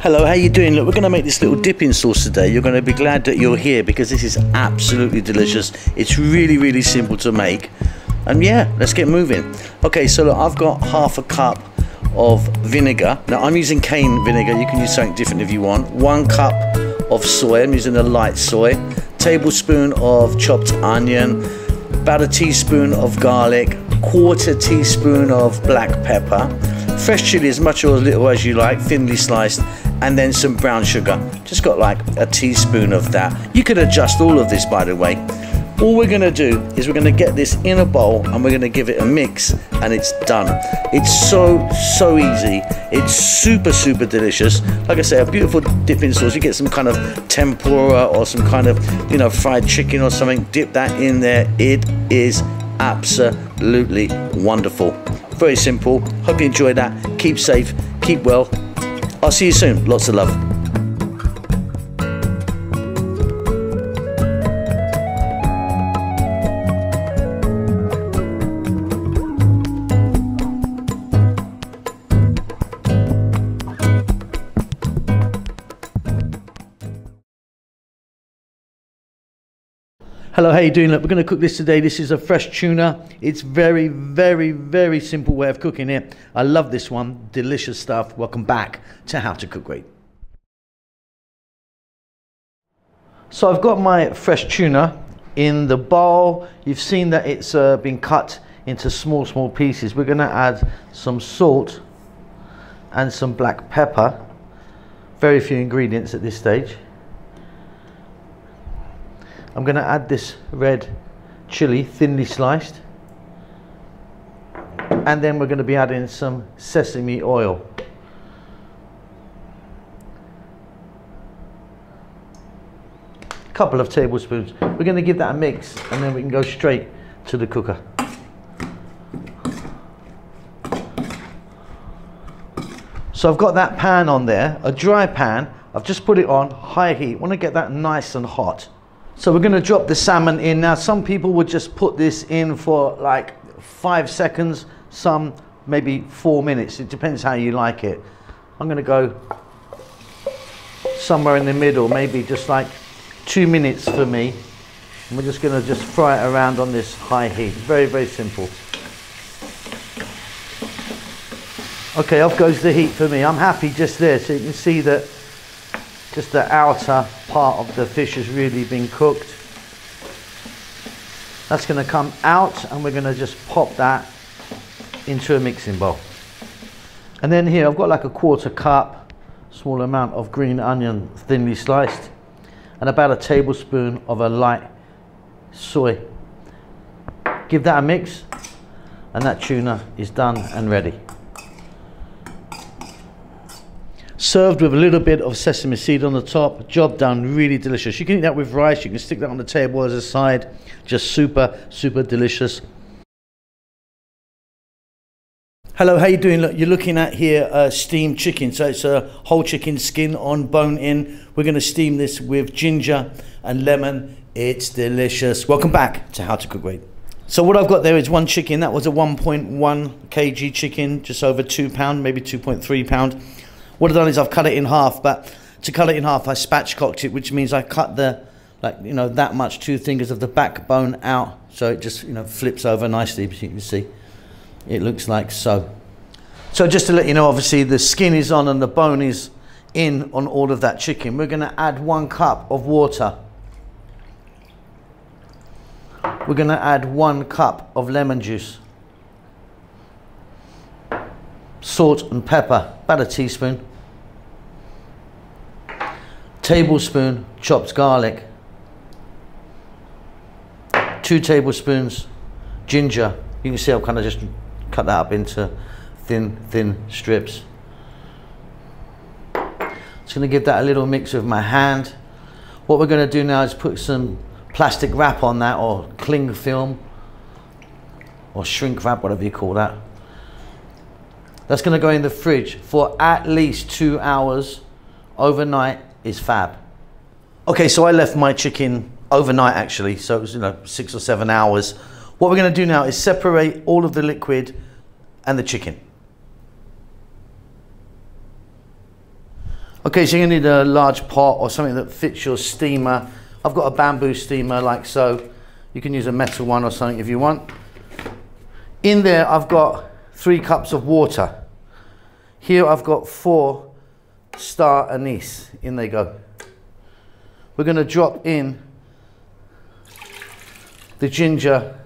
Hello, how you doing? Look, we're going to make this little dipping sauce today. You're going to be glad that you're here because this is absolutely delicious. It's really, really simple to make. And yeah, let's get moving. Okay, so look, I've got half a cup of vinegar. Now I'm using cane vinegar. You can use something different if you want. 1 cup of soy. I'm using a light soy. Tablespoon of chopped onion. About a teaspoon of garlic. 1/4 teaspoon of black pepper. Fresh chili, as much or as little as you like, thinly sliced, and then some brown sugar. Just got like a teaspoon of that. You could adjust all of this, by the way. All we're gonna do is we're gonna get this in a bowl and we're gonna give it a mix, and it's done. It's so easy. It's super delicious. Like I say, a beautiful dipping sauce. You get some kind of tempura or some kind of, you know, fried chicken or something. Dip that in there. It is absolutely wonderful. Very simple. Hope you enjoy that. Keep safe, keep well. I'll see you soon. Lots of love. Hello, how you doing? Look, we're going to cook this today. This is a fresh tuna. It's very simple way of cooking it. I love this one. Delicious stuff. Welcome back to How to Cook Great. So I've got my fresh tuna in the bowl. You've seen that it's been cut into small pieces. We're going to add some salt and some black pepper. Very few ingredients at this stage. I'm going to add this red chili, thinly sliced, and then we're going to be adding some sesame oil. A couple of tablespoons. We're going to give that a mix, and then we can go straight to the cooker. So I've got that pan on there, a dry pan. I've just put it on high heat. I want to get that nice and hot. So we're going to drop the salmon in. Now some people would just put this in for like 5 seconds, some maybe 4 minutes. It depends how you like it. I'm going to go somewhere in the middle, maybe just like 2 minutes for me. And we're just going to just fry it around on this high heat. Very simple. Okay, off goes the heat for me. I'm happy just there, so you can see that just the outer part of the fish has really been cooked. That's going to come out, and we're going to just pop that into a mixing bowl. And then here I've got like a 1/4 cup, small amount of green onion thinly sliced, and about a tablespoon of a light soy. Give that a mix, and that tuna is done and ready. Served with a little bit of sesame seed on the top. Job done. Really delicious. You can eat that with rice. You can stick that on the table as a side. Just super delicious. Hello, how you doing? Look, you're looking at here steamed chicken. So it's a whole chicken, skin on, bone in. We're going to steam this with ginger and lemon. It's delicious. Welcome back to How to Cook Great. So what I've got there is one chicken. That was a 1.1 kg chicken, just over 2 pound, maybe 2.3 pound. What I've done is I've cut it in half, but to cut it in half I spatchcocked it, which means I cut the, like, you know, that much, 2 fingers of the backbone out, so it just, you know, flips over nicely. As you can see, it looks like so. So just to let you know, obviously the skin is on and the bone is in on all of that chicken. We're going to add 1 cup of water. We're going to add 1 cup of lemon juice. Salt and pepper, about a teaspoon. Tablespoon chopped garlic. 2 tablespoons ginger. You can see I've kind of just cut that up into thin strips. Just going to give that a little mix with my hand. What we're going to do now is put some plastic wrap on that, or cling film, or shrink wrap, whatever you call that. That's going to go in the fridge for at least 2 hours. Overnight is fab. Okay, so I left my chicken overnight actually, so it was, you know, 6 or 7 hours. What we're going to do now is separate all of the liquid and the chicken. Okay, so you need a large pot or something that fits your steamer. I've got a bamboo steamer like so. You can use a metal one or something if you want. In there I've got 3 cups of water. Here I've got 4 star anise. In they go. We're going to drop in the ginger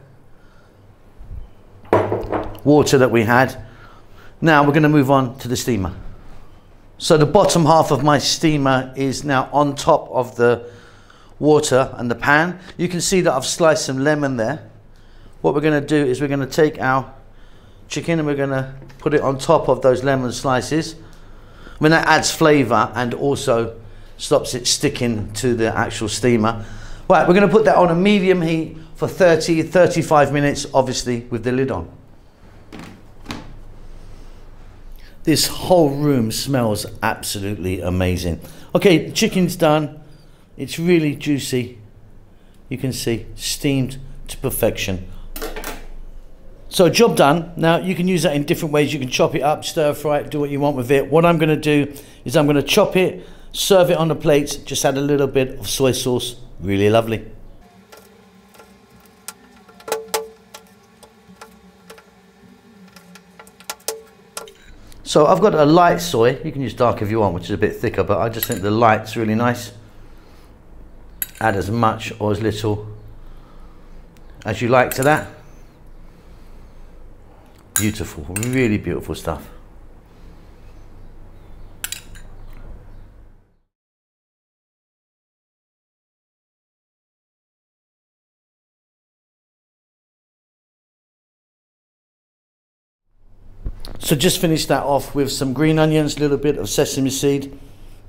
water that we had. Now we're going to move on to the steamer. So the bottom half of my steamer is now on top of the water and the pan. You can see that I've sliced some lemon there. What we're going to do is we're going to take our chicken and we're going to put it on top of those lemon slices. I mean, that adds flavor and also stops it sticking to the actual steamer. Right, we're going to put that on a medium heat for 30-35 minutes, obviously with the lid on. This whole room smells absolutely amazing. Okay, the chicken's done. It's really juicy. You can see, steamed to perfection. So job done. Now you can use that in different ways. You can chop it up, stir fry it, do what you want with it. What I'm going to do is I'm going to chop it, serve it on the plates, just add a little bit of soy sauce. Really lovely. So I've got a light soy. You can use dark if you want, which is a bit thicker, but I just think the light's really nice. Add as much or as little as you like to that. Beautiful, really beautiful stuff. So just finish that off with some green onions, a little bit of sesame seed.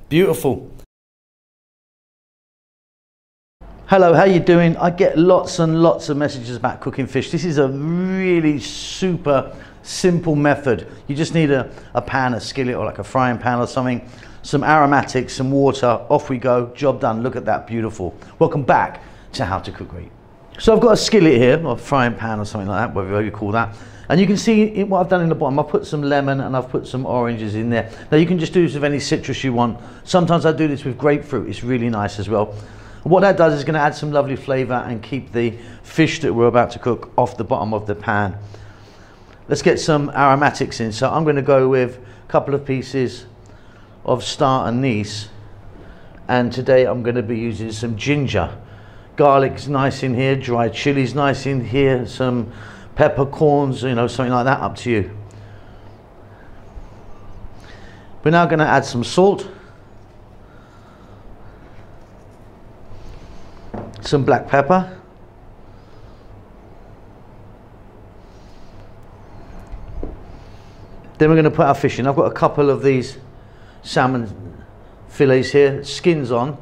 Beautiful. Hello, how you doing? I get lots and lots of messages about cooking fish. This is a really super simple method. You just need a pan, a skillet, or like a frying pan or something, some aromatics, some water, off we go, job done. Look at that, beautiful. Welcome back to How to Cook Great. So I've got a skillet here, or a frying pan or something like that, whatever you call that. And you can see what I've done in the bottom. I've put some lemon and I've put some oranges in there. Now you can just do this with any citrus you want. Sometimes I do this with grapefruit. It's really nice as well. What that does is going to add some lovely flavor and keep the fish that we're about to cook off the bottom of the pan. Let's get some aromatics in. So I'm going to go with a couple of pieces of star anise. And today I'm going to be using some ginger. Garlic's nice in here, dried chilies nice in here, some peppercorns, you know, something like that, up to you. We're now going to add some salt, some black pepper, then we're going to put our fish in. I've got a couple of these salmon fillets here, skins on.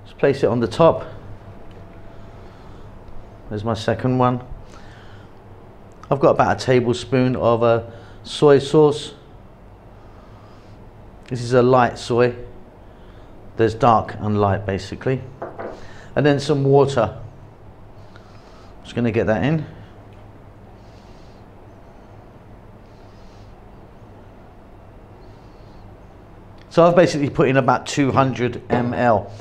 Let's place it on the top. There's my second one. I've got about a tablespoon of soy sauce. This is a light soy. There's dark and light basically. And then some water. Just going to get that in. So I've basically put in about 200 ml.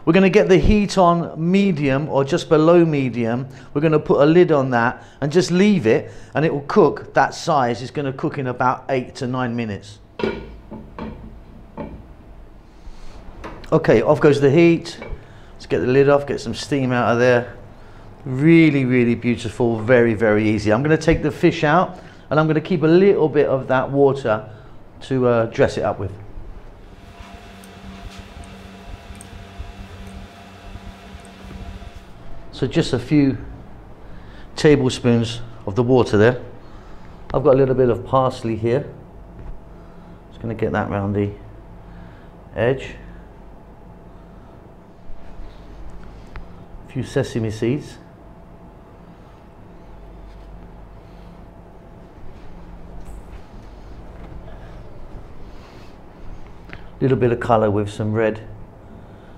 We're going to get the heat on medium or just below medium. We're going to put a lid on that and just leave it, and it will cook that size. It's going to cook in about 8 to 9 minutes. Okay, off goes the heat. Let's get the lid off, get some steam out of there. Really, really beautiful, very, very easy. I'm going to take the fish out and I'm going to keep a little bit of that water to dress it up with. So just a few tablespoons of the water there. I've got a little bit of parsley here. Just going to get that around the edge. A few sesame seeds. A little bit of colour with some red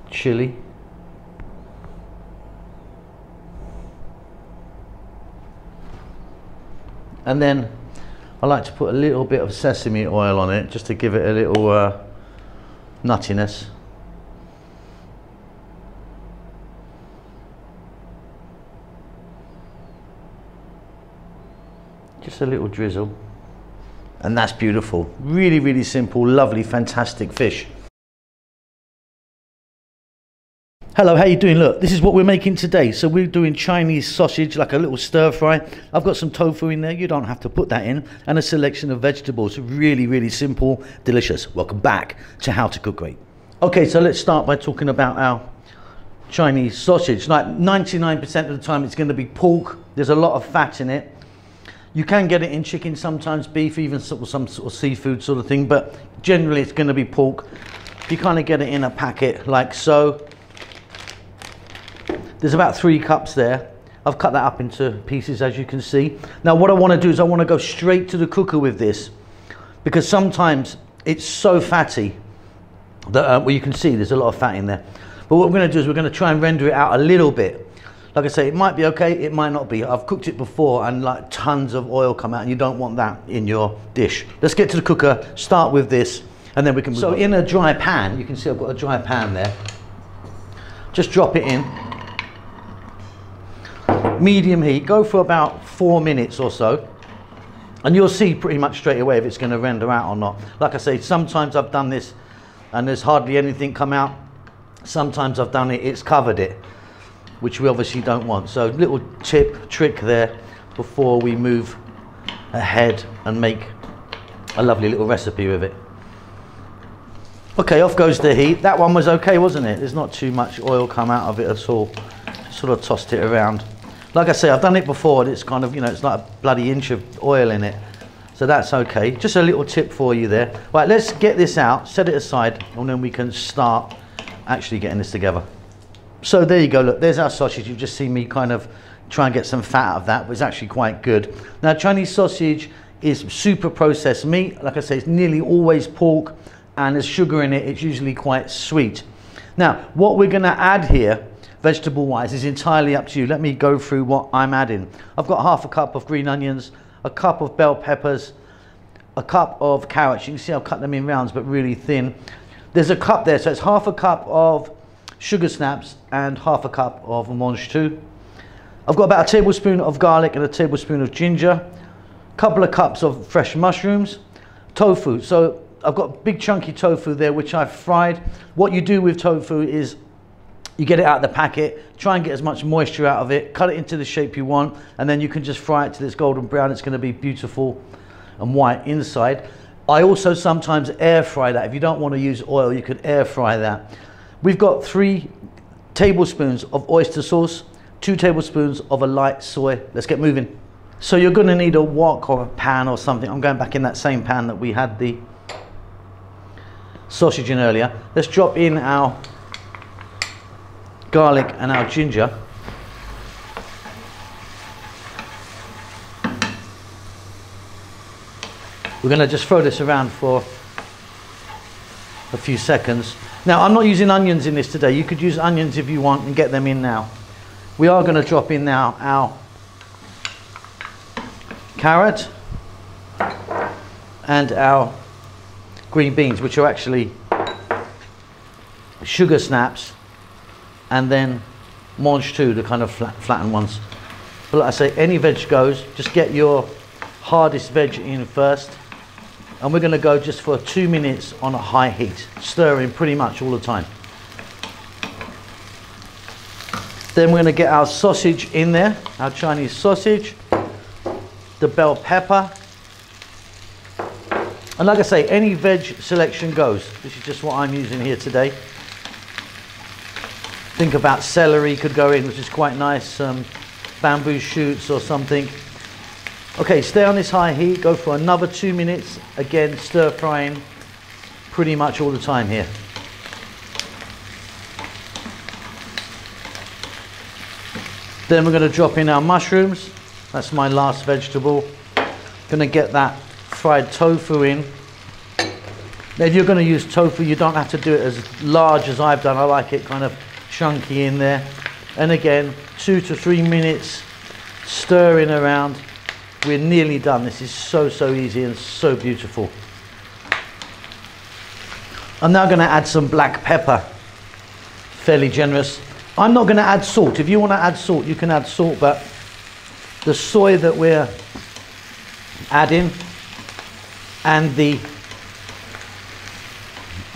chili. And then I like to put a little bit of sesame oil on it just to give it a little nuttiness. Just a little drizzle. And that's beautiful. Really, really simple, lovely, fantastic fish. Hello, how you doing? Look, this is what we're making today. So we're doing Chinese sausage, like a little stir fry. I've got some tofu in there, you don't have to put that in, and a selection of vegetables. Really, really simple, delicious. Welcome back to How to Cook Great. Okay, so let's start by talking about our Chinese sausage. Like 99% of the time it's going to be pork. There's a lot of fat in it. You can get it in chicken, sometimes beef, even some sort of seafood sort of thing, but generally it's going to be pork. You kind of get it in a packet like so. There's about 3 cups there. I've cut that up into pieces, as you can see. Now what I want to do is I want to go straight to the cooker with this, because sometimes it's so fatty that well, you can see there's a lot of fat in there. But what we're going to do is we're going to try and render it out a little bit. Like I say, it might be okay, it might not be. I've cooked it before and like tons of oil come out, and you don't want that in your dish. Let's get to the cooker, start with this, and then we can move on. So in a dry pan, you can see I've got a dry pan there. Just drop it in. Medium heat, go for about 4 minutes or so, and you'll see pretty much straight away if it's going to render out or not. Like I say, sometimes I've done this and there's hardly anything come out. Sometimes I've done it, it's covered it, which we obviously don't want. So little trick there before we move ahead and make a lovely little recipe with it. Okay, off goes the heat. That one was okay, wasn't it? There's not too much oil come out of it at all. Sort of tossed it around. Like I say, I've done it before, and it's kind of, you know, it's like a bloody inch of oil in it. So that's okay. Just a little tip for you there. Right, let's get this out, set it aside, and then we can start actually getting this together. So there you go, look, there's our sausage. You've just seen me kind of try and get some fat out of that, but it's actually quite good. Now, Chinese sausage is super processed meat. Like I say, it's nearly always pork, and there's sugar in it. It's usually quite sweet. Now, what we're gonna add here, vegetable wise, is entirely up to you. Let me go through what I'm adding. I've got half a cup of green onions, a cup of bell peppers, a cup of carrots. You can see I've cut them in rounds but really thin. There's a cup there, so it's half a cup of sugar snaps and half a cup of mange tout. I've got about a tablespoon of garlic and a tablespoon of ginger, a couple of cups of fresh mushrooms, tofu. So I've got big chunky tofu there which I've fried. What you do with tofu is you get it out of the packet, try and get as much moisture out of it, cut it into the shape you want, and then you can just fry it till it's golden brown. It's going to be beautiful and white inside. I also sometimes air fry that. If you don't want to use oil, you could air fry that. We've got 3 tablespoons of oyster sauce, 2 tablespoons of a light soy. Let's get moving. So you're going to need a wok or a pan or something. I'm going back in that same pan that we had the sausage in earlier. Let's drop in our garlic and our ginger. We're going to just throw this around for a few seconds. Now, I'm not using onions in this today. You could use onions if you want and get them in now. We are going to drop in now our carrot and our green beans, which are actually sugar snaps, and then mange tout, the kind of flattened ones. But like I say, any veg goes. Just get your hardest veg in first, and we're going to go just for 2 minutes on a high heat, stirring pretty much all the time. Then we're going to get our sausage in there, our Chinese sausage, the bell pepper, and like I say, any veg selection goes. This is just what I'm using here today. Think about celery could go in, which is quite nice, bamboo shoots or something. Okay, stay on this high heat, go for another 2 minutes, again stir frying pretty much all the time here. Then we're going to drop in our mushrooms. That's my last vegetable. Going to get that fried tofu in. Now, if you're going to use tofu, you don't have to do it as large as I've done. I like it kind of chunky in there. And again, 2 to 3 minutes stirring around. We're nearly done. This is so easy and so beautiful. I'm now going to add some black pepper, fairly generous. I'm not going to add salt. If you want to add salt, you can add salt, but the soy that we're adding and the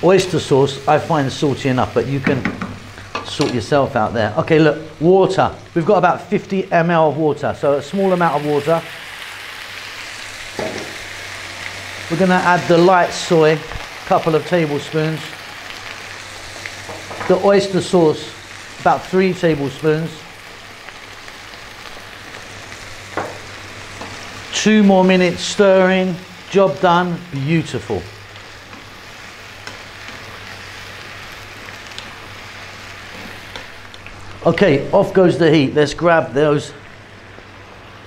oyster sauce, I find salty enough, but you can sort yourself out there. Okay, look, water. We've got about 50 ml of water, so a small amount of water. We're going to add the light soy, a couple of tablespoons. The oyster sauce, about 3 tablespoons. 2 more minutes stirring, job done, beautiful. Okay, off goes the heat. Let's grab those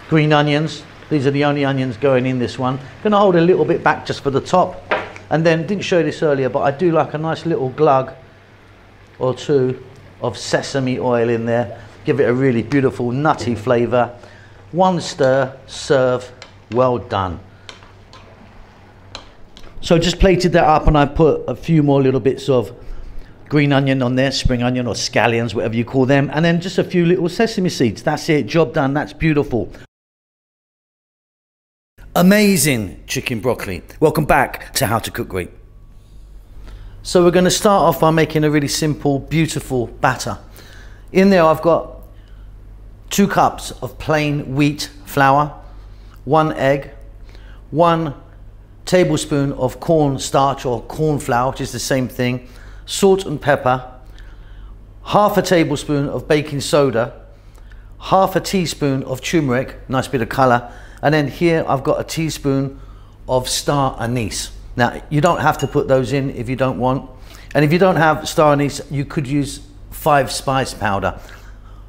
green onions. These are the only onions going in this one. Gonna hold a little bit back just for the top. And then, didn't show you this earlier, but I do like a nice little glug or 2 of sesame oil in there. Give it a really beautiful nutty flavor. 1 stir, serve, well done. So just plated that up, and I put a few more little bits of green onion on there, spring onion or scallions, whatever you call them, and then just a few little sesame seeds. That's it, job done. That's beautiful. Amazing chicken broccoli. Welcome back to How to Cook Great. So we're going to start off by making a really simple, beautiful batter. In there I've got 2 cups of plain wheat flour, 1 egg, 1 tablespoon of corn starch or corn flour, which is the same thing, salt and pepper, half a tablespoon of baking soda, half a teaspoon of turmeric, nice bit of color, and then here I've got a teaspoon of star anise. Now you don't have to put those in if you don't want, and if you don't have star anise, you could use 5 spice powder.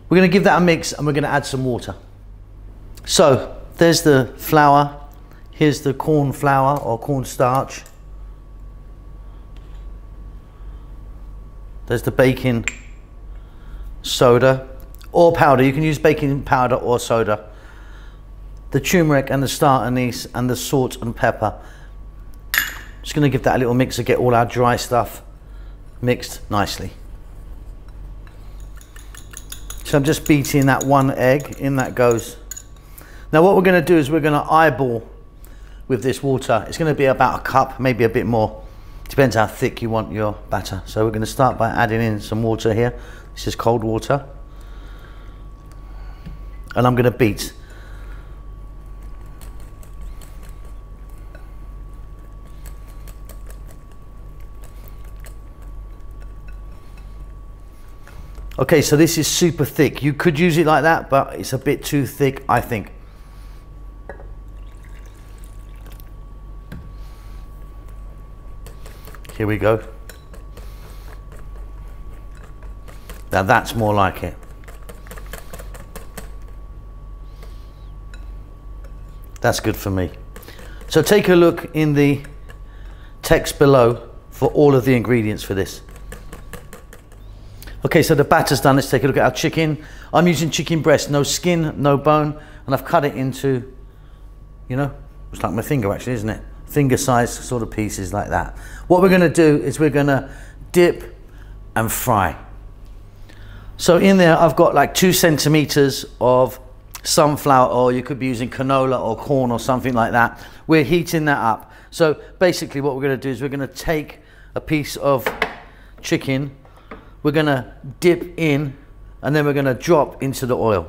We're going to give that a mix, and we're going to add some water. So there's the flour, here's the corn flour or corn starch. There's the baking soda or powder. You can use baking powder or soda. The turmeric and the star anise and the salt and pepper. Just going to give that a little mix to get all our dry stuff mixed nicely. So I'm just beating that 1 egg, in that goes. Now what we're going to do is we're going to eyeball with this water. It's going to be about a cup, maybe a bit more. Depends how thick you want your batter. So we're going to start by adding in some water here. This is cold water. And I'm going to beat. Okay, so this is super thick. You could use it like that, but it's a bit too thick, I think. Here we go. Now that's more like it. That's good for me. So take a look in the text below for all of the ingredients for this. Okay, so the batter's done. Let's take a look at our chicken. I'm using chicken breast, no skin, no bone, and I've cut it into, you know, it's like my finger actually, isn't it? Finger size sort of pieces like that. What we're going to do is we're going to dip and fry. So in there I've got like 2 centimeters of sunflower oil. You could be using canola or corn or something like that. We're heating that up. So basically what we're going to do is we're going to take a piece of chicken, we're going to dip in, and then we're going to drop into the oil.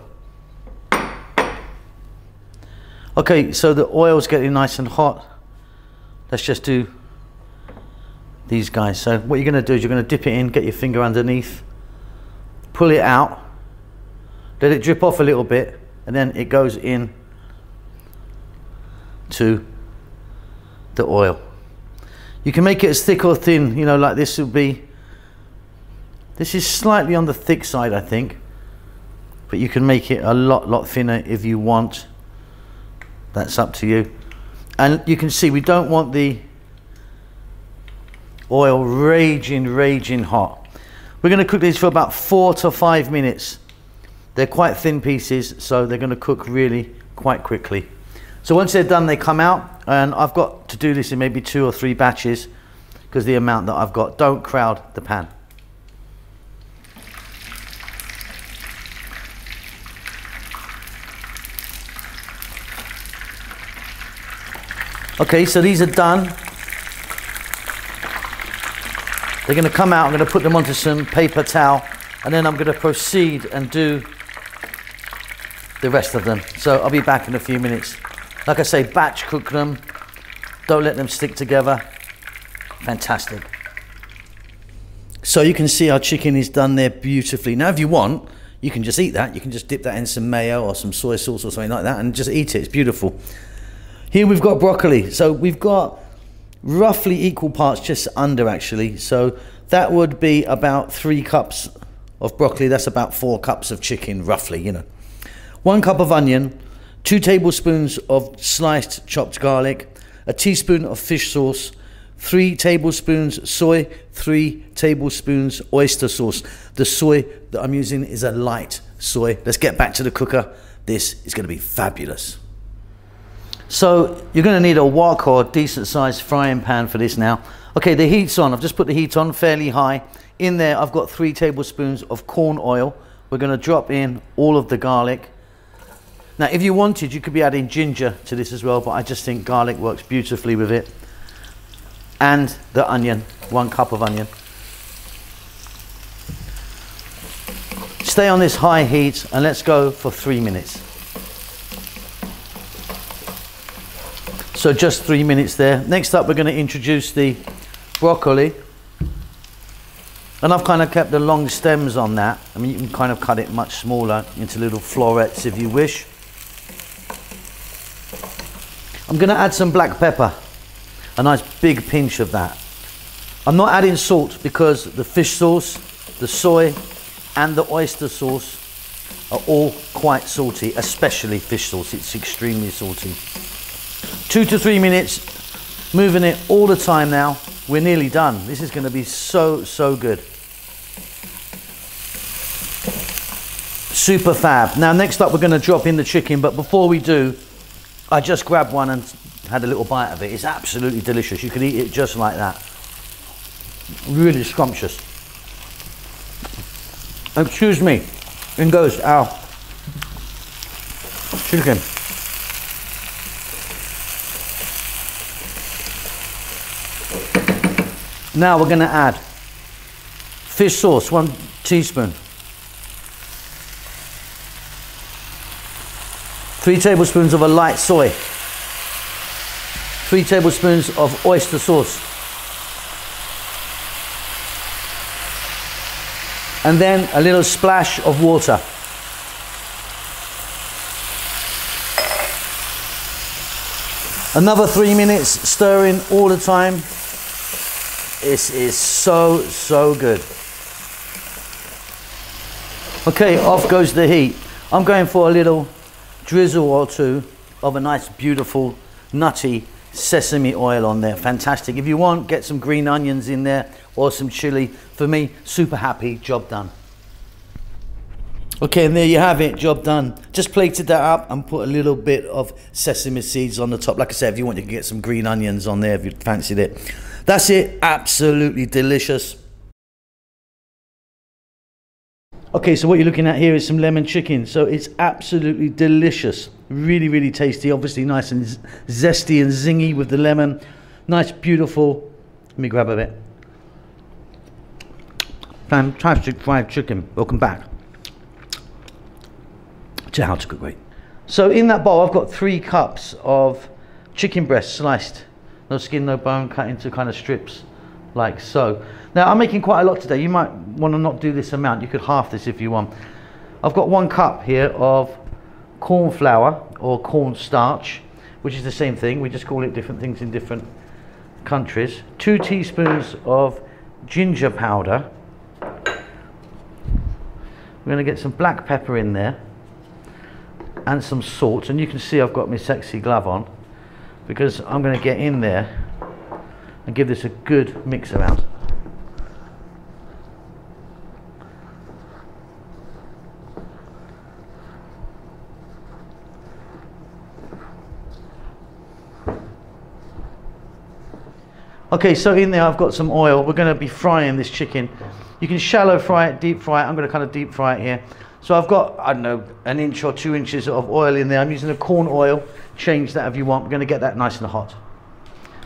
Okay, so the oil's getting nice and hot. Let's just do these guys. So what you're going to do is you're going to dip it in, get your finger underneath, pull it out, let it drip off a little bit, and then it goes in to the oil. You can make it as thick or thin, you know, like this would be. This is slightly on the thick side, I think, but you can make it a lot thinner if you want. That's up to you. And you can see we don't want the oil raging hot. We're going to cook these for about 4 to 5 minutes. They're quite thin pieces, so they're going to cook really quite quickly. So once they're done, they come out, and I've got to do this in maybe 2 or 3 batches because the amount that I've got. Don't crowd the pan. Okay, so these are done. They're going to come out. I'm going to put them onto some paper towel, and then I'm going to proceed and do the rest of them. So I'll be back in a few minutes. Like I say, batch cook them. Don't let them stick together. Fantastic. So you can see our chicken is done there beautifully. Now if you want, you can just eat that. You can just dip that in some mayo or some soy sauce or something like that and just eat it. It's beautiful. Here we've got broccoli. So we've got roughly equal parts, just under actually. So that would be about 3 cups of broccoli. That's about 4 cups of chicken, roughly, you know. 1 cup of onion, 2 tablespoons of sliced chopped garlic, a teaspoon of fish sauce, 3 tablespoons soy, 3 tablespoons oyster sauce. The soy that I'm using is a light soy. Let's get back to the cooker. This is going to be fabulous. So you're going to need a wok or decent sized frying pan for this now. Okay, the heat's on. I've just put the heat on fairly high. In there I've got 3 tablespoons of corn oil. We're going to drop in all of the garlic. Now if you wanted, you could be adding ginger to this as well, but I just think garlic works beautifully with it. And the onion, 1 cup of onion. Stay on this high heat and let's go for 3 minutes. So just 3 minutes there. Next up, we're going to introduce the broccoli. And I've kind of kept the long stems on that. I mean, you can kind of cut it much smaller into little florets if you wish. I'm going to add some black pepper. A nice big pinch of that. I'm not adding salt because the fish sauce, the soy, and the oyster sauce are all quite salty, especially fish sauce. It's extremely salty. 2 to 3 minutes, moving it all the time now. We're nearly done. This is going to be so, so good. Super fab. Now next up we're going to drop in the chicken, but before we do, I just grabbed one and had a little bite of it. It's absolutely delicious. You can eat it just like that. Really scrumptious. Excuse me. In goes our chicken. Now we're going to add fish sauce, 1 teaspoon. 3 tablespoons of a light soy. 3 tablespoons of oyster sauce. And then a little splash of water. Another 3 minutes, stirring all the time. This is so, so good. Okay, off goes the heat. I'm going for a little drizzle or 2 of a nice, beautiful, nutty sesame oil on there. Fantastic. If you want, get some green onions in there or some chili. For me, super happy, job done. Okay, and there you have it, job done. Just plated that up and put a little bit of sesame seeds on the top. Like I said, if you want, you can get some green onions on there if you fancied it. That's it, absolutely delicious. Okay, so what you're looking at here is some lemon chicken. So it's absolutely delicious. Really, really tasty. Obviously nice and zesty and zingy with the lemon. Nice, beautiful. Let me grab a bit. Fantastic fried chicken. Welcome back to How to Cook Great. So in that bowl, I've got 3 cups of chicken breast sliced. No skin, no bone, cut into kind of strips like so. Now I'm making quite a lot today. You might want to not do this amount. You could half this if you want. I've got 1 cup here of corn flour or corn starch, which is the same thing. We just call it different things in different countries. 2 teaspoons of ginger powder. We're going to get some black pepper in there and some salt. And you can see I've got my sexy glove on because I'm going to get in there and give this a good mix around. Okay, so in there I've got some oil. We're going to be frying this chicken. You can shallow fry it, deep fry it. I'm going to kind of deep fry it here. So I've got, I don't know, 1 inch or 2 inches of oil in there. I'm using a corn oil. Change that if you want. We're going to get that nice and hot.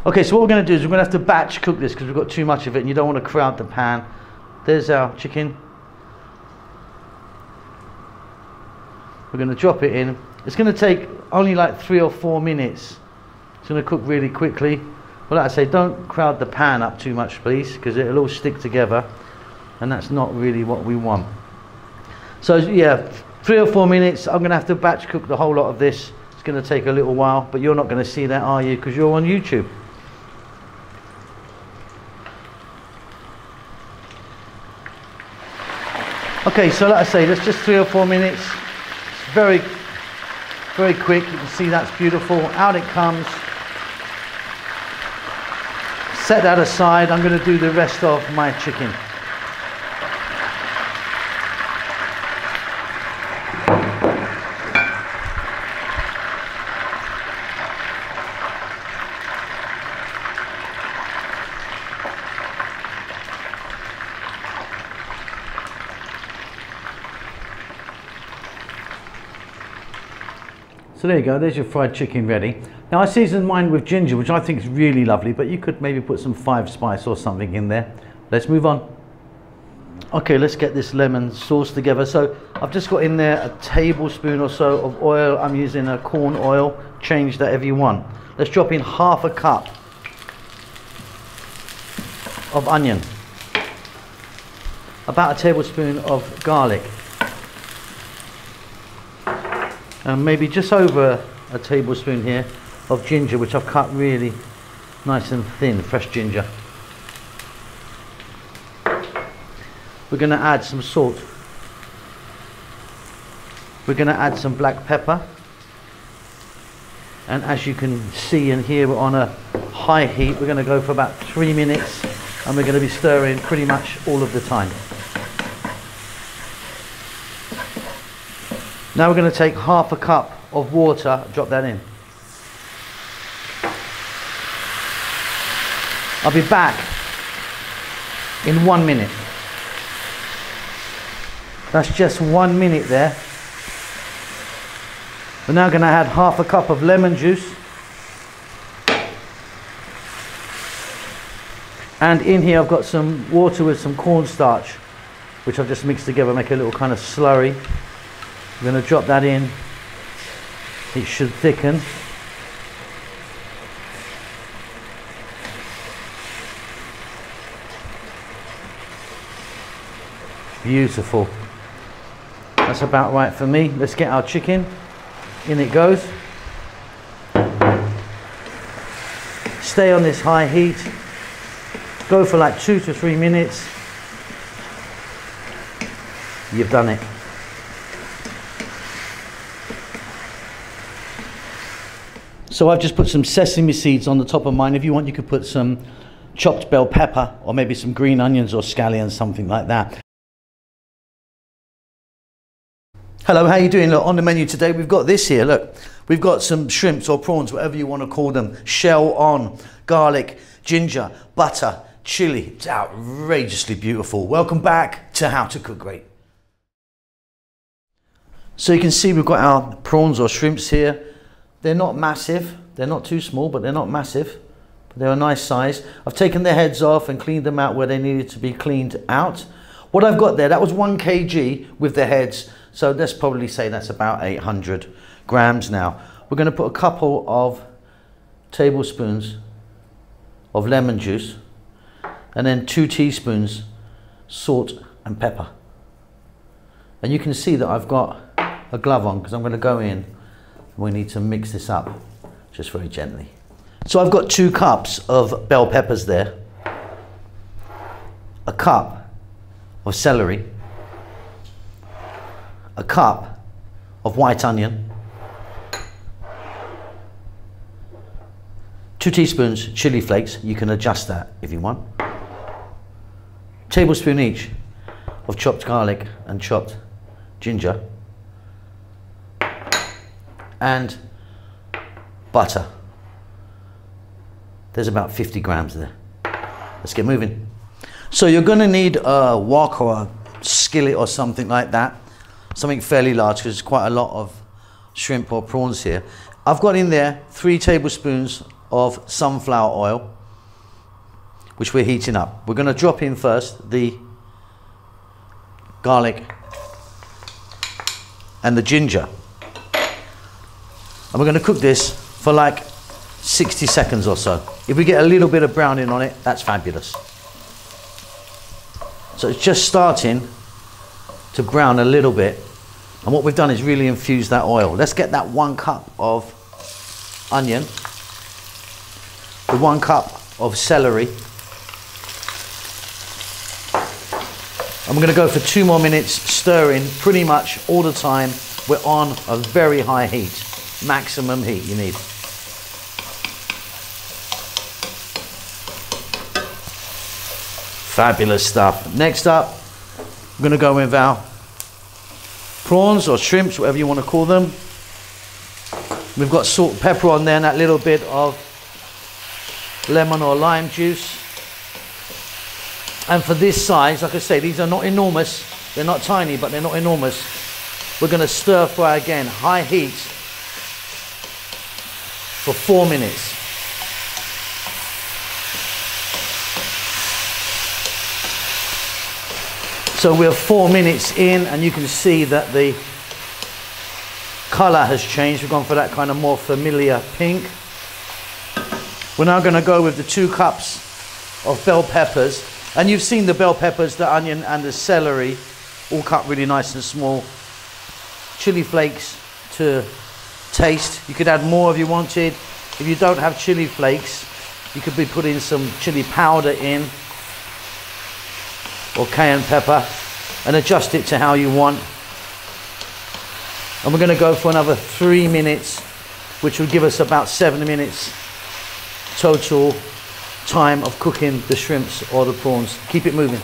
Okay, so what we're going to do is we're going to have to batch cook this because we've got too much of it and you don't want to crowd the pan. There's our chicken. We're going to drop it in. It's going to take only like 3 or 4 minutes. It's going to cook really quickly. But like I say, don't crowd the pan up too much, please, because it'll all stick together. And that's not really what we want. So yeah, 3 or 4 minutes. I'm going to have to batch cook the whole lot of this. It's going to take a little while, but you're not going to see that, are you? Because you're on YouTube. Okay, so like I say, that's just 3 or 4 minutes. It's very, very quick. You can see that's beautiful. Out it comes. Set that aside. I'm going to do the rest of my chicken. So there you go, there's your fried chicken ready. Now I seasoned mine with ginger, which I think is really lovely, but you could maybe put some 5 spice or something in there. Let's move on. Okay, let's get this lemon sauce together. So I've just got in there a tablespoon or so of oil. I'm using a corn oil. Change that if you want. Let's drop in ½ a cup of onion. About a tablespoon of garlic. And maybe just over a tablespoon here of ginger, which I've cut really nice and thin, fresh ginger. We're going to add some salt. We're going to add some black pepper. And as you can see and hear, we're on a high heat. We're going to go for about 3 minutes and we're going to be stirring pretty much all of the time. Now we're going to take ½ a cup of water, drop that in. I'll be back in 1 minute. That's just 1 minute there. We're now going to add ½ a cup of lemon juice. And in here I've got some water with some cornstarch, which I've just mixed together, make a little kind of slurry. I'm going to drop that in. It should thicken. Beautiful. That's about right for me. Let's get our chicken. In it goes. Stay on this high heat. Go for like 2 to 3 minutes. You've done it. So I've just put some sesame seeds on the top of mine. If you want, you could put some chopped bell pepper or maybe some green onions or scallions, something like that. Hello, how you doing? Look, on the menu today we've got this here. Look, we've got some shrimps or prawns, whatever you want to call them, shell on, garlic, ginger, butter, chili. It's outrageously beautiful. Welcome back to How to Cook Great. So you can see we've got our prawns or shrimps here. They're not massive, they're not too small, but they're not massive. But they're a nice size. I've taken their heads off and cleaned them out where they needed to be cleaned out. What I've got there, that was 1 kg with the heads. So let's probably say that's about 800 grams now. We're going to put a couple of tablespoons of lemon juice and then 2 teaspoons salt and pepper. And you can see that I've got a glove on because I'm going to go in. We need to mix this up just very gently. So I've got 2 cups of bell peppers there, a cup of celery, a cup of white onion, 2 teaspoons chili flakes. You can adjust that if you want. Tablespoon each of chopped garlic and chopped ginger. And butter. There's about 50 grams there. let's get moving. So you're going to need a wok or a skillet or something like that, something fairly large, because there's quite a lot of shrimp or prawns here. I've got in there 3 tablespoons of sunflower oil, which we're heating up. We're going to drop in first the garlic and the ginger, and we're going to cook this for like 60 seconds or so. If we get a little bit of browning on it, that's fabulous. So it's just starting to brown a little bit, and what we've done is really infuse that oil. Let's get that 1 cup of onion, the 1 cup of celery, and we're going to go for 2 more minutes stirring pretty much all the time. We're on a very high heat, maximum heat you need. Fabulous stuff. Next up, we're going to go with our prawns or shrimps, whatever you want to call them. We've got salt and pepper on there and that little bit of lemon or lime juice. And for this size, like I say, these are not enormous. They're not tiny, but they're not enormous. We're going to stir fry again, high heat, for 4 minutes. So we're 4 minutes in, and you can see that the color has changed. We've gone for that kind of more familiar pink. We're now going to go with the 2 cups of bell peppers, and you've seen the bell peppers, the onion and the celery all cut really nice and small. Chili flakes to taste. You could add more if you wanted. If you don't have chili flakes, you could be putting some chili powder in, or cayenne pepper, and adjust it to how you want. And we're going to go for another 3 minutes, which will give us about 7 minutes total time of cooking the shrimps or the prawns. Keep it moving.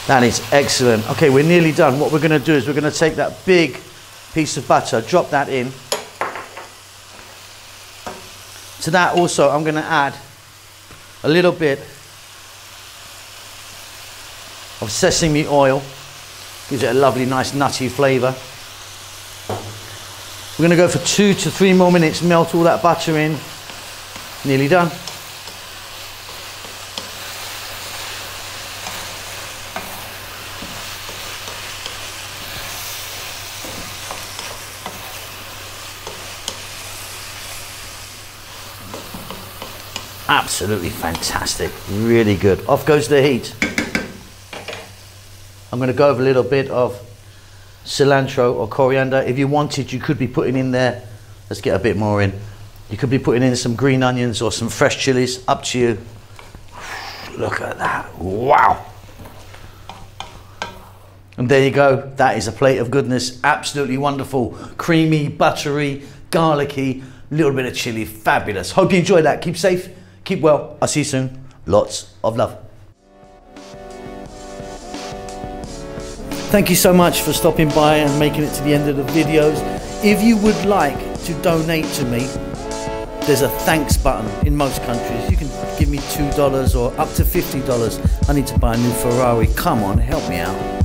That is excellent. Okay, we're nearly done. What we're going to do is we're going to take that big piece of butter, drop that in. To that also, I'm going to add a little bit of sesame oil. Gives it a lovely, nice, nutty flavour. We're going to go for 2 to 3 more minutes, melt all that butter in. Nearly done. Absolutely fantastic, really good. Off goes the heat. I'm going to go with a little bit of cilantro or coriander. If you wanted, you could be putting in there, let's get a bit more in. You could be putting in some green onions or some fresh chilies, up to you. Look at that, wow. And there you go, that is a plate of goodness. Absolutely wonderful, creamy, buttery, garlicky, little bit of chili, fabulous. Hope you enjoyed that. Keep safe. Keep well. I'll see you soon. Lots of love. Thank you so much for stopping by and making it to the end of the videos. If you would like to donate to me, there's a thanks button in most countries. You can give me $2 or up to $50. I need to buy a new Ferrari. Come on, help me out.